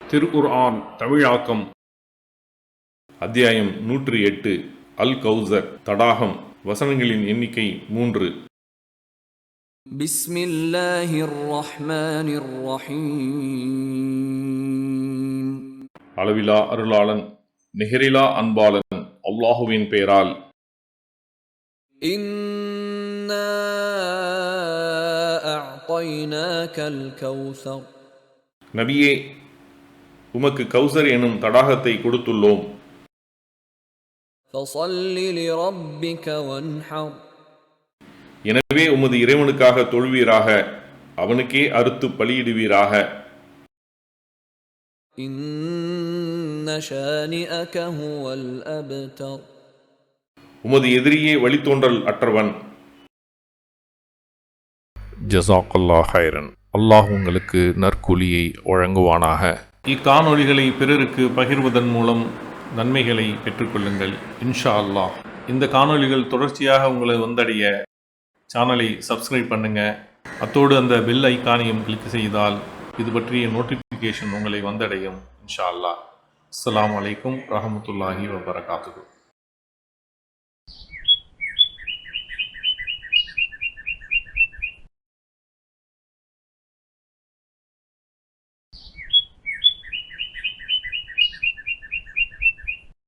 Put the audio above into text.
திருக்குர்ஆன் தமிழாக்கம் அத்தியாயம் 108 அல் கௌசர் தடாகம். வசனங்களின் எண்ணிக்கை 3. பிஸ்மில்லாஹிர் ரஹ்மானிர் ரஹீம். அளவிலா அருளாளன் நிகரிலா அன்பாளன் அல்லாஹுவின் பெயரால். இன்னா அஅதைனாகல் கௌஸர். நபியே, உமக்கு கௌசர் எனும் தடாகத்தை கொடுத்துள்ளோம். ஃபஸல்லி லிரப்பிக வன்ஹர். எனவே உமது இறைவனுக்காக தொழுவீராக, அவனுக்கே அறுத்து பலியிடுவீராக. இன்ன ஷானிஅக ஹுவல் அப்தர். உமது எதிரியே வழித்தோன்றல் அற்றவன். ஜஸாக்கல்லாஹ் ஹைரன். அல்லாஹ் உங்களுக்கு நற்கூலியை வழங்குவானாக. இக்காணொளிகளை பிறருக்கு பகிர்வதன் மூலம் நன்மைகளை பெற்றுக்கொள்ளுங்கள் இன்ஷா அல்லாஹ். இந்த காணொளிகள் தொடர்ச்சியாக உங்களை வந்தடைய சேனலை சப்ஸ்கிரைப் பண்ணுங்கள். அத்தோடு அந்த பெல் ஐக்கானையும் கிளிக் செய்தால் இது பற்றிய நோட்டிஃபிகேஷன் உங்களை வந்தடையும் இன்ஷா அல்லாஹ். அஸ்ஸலாமு அலைக்கும் ரஹமத்துல்லாஹி வபரகாத்துஹு.